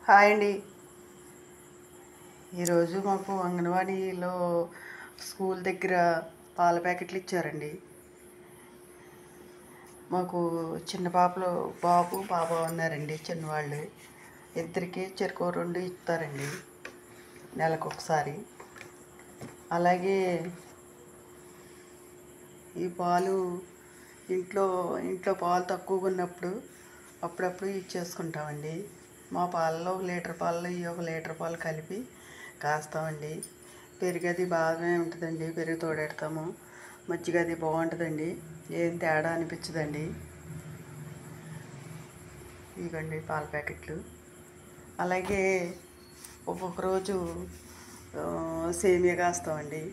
Hi అండి. ఈరోజు మాకు అంగన్వాడీలో స్కూల్ దగ్గర పాల ప్యాకెట్లు ఇచ్చారండి. మాకు చిన్న బాబు పాప ఉన్నారండి, చిన్నవాళ్ళు. ఇద్దరికి చెరుకు 2 ఇస్తారండి నెలకొకసారి. అలాగే ఈ పాలు ఇంట్లో ఇంట్లో పాలు తక్కువగా ఉన్నప్పుడు అప్పుడప్పుడు ఇచ్చేసుకుంటామండి. మా పాలలో 1 లీటర్ పాలలో ఈ 1 లీటర్ పాలు కలిపి కాస్తామండి. పెరుగు అది బాగానే ఉంటుందండి, పెరుగు తోడెడతాము. మజ్జిగ అది బాగుంటుందండి, ఏం తేడా అనిపించదండి. ఇవ్వండి పాల ప్యాకెట్లు. అలాగే ఒక్కొక్క రోజు సేమియా కాస్తామండి.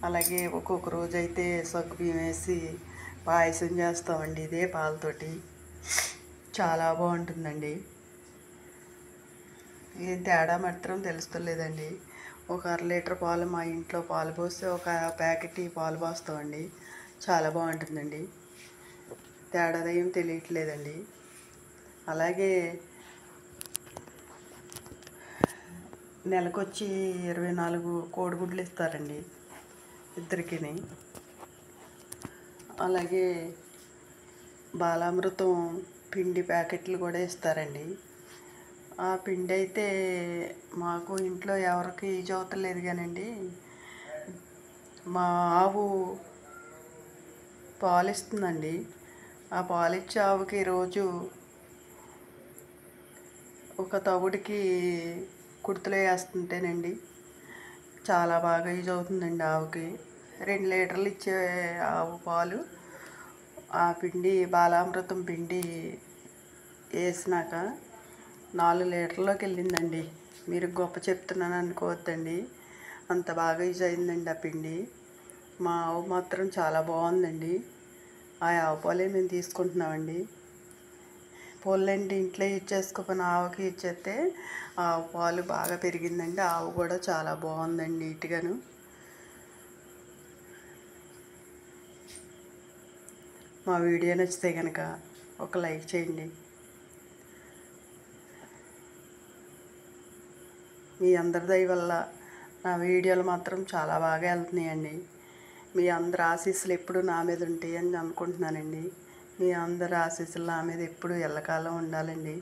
అలాగే ఒక్కొక్క రోజు అయితే సగ్గుబియ్యం వేసి పాయసం చేస్తామండి, ఇదే పాలతోటి. చాలా బాగుంటుందండి, ఏం తేడా మాత్రం తెలుస్తలేదండి. ఒక 1/2 లీటర్ పాలు మా ఇంట్లో పాలు పోస్తే ఒక ప్యాకెట్ ఈ పాలు పోస్తామండి. చాలా బాగుంటుందండి, తేడా ఏం తెలియట్లేదండి. అలాగే నెలకొచ్చి 24 కోడిగుడ్లు ఇస్తారండి ఇద్దరికి. అలాగే బాలామృతం పిండి ప్యాకెట్లు కూడా ఇస్తారండి. ఆ పిండి అయితే మాకు ఇంట్లో ఎవరికి యూజ్ అవుతలేదు కానండి, మా ఆవు పాలు ఇస్తుందండి. ఆ పాలిచ్చే ఆవుకి రోజు ఒక తవుడికి కుర్తులు వేస్తుంటేనండి చాలా బాగా యూజ్ అవుతుందండి ఆవుకి. 2 లీటర్లు ఇచ్చే ఆవు పాలు ఆ పిండి బాలామృతం పిండి వేసినాక 4 లీటర్లోకి వెళ్ళిందండి. మీరు గొప్ప చెప్తున్నాను అనుకోవద్దండి, అంత బాగా యూజ్ అయిందండి ఆ పిండి. మా ఆవు మాత్రం చాలా బాగుందండి. ఆ ఆవు పాలే మేము తీసుకుంటున్నామండి. పోలండి ఇంట్లో యూజ్ చేసుకోకపోయిన ఆవుకి ఇచ్చేస్తే ఆవు పాలు బాగా పెరిగిందండి. ఆవు కూడా చాలా బాగుందండి, నీట్గాను. మా వీడియో నచ్చితే కనుక ఒక లైక్ చేయండి. మీ అందరి దయ వల్ల నా వీడియోలు మాత్రం చాలా బాగా వెళ్తున్నాయండి. మీ అందరి ఆశీస్సులు ఎప్పుడు నా మీద ఉంటాయని అనుకుంటున్నానండి. మీ అందరి ఆశీస్సులు నా మీద ఎప్పుడు ఎల్లకాలం ఉండాలండి.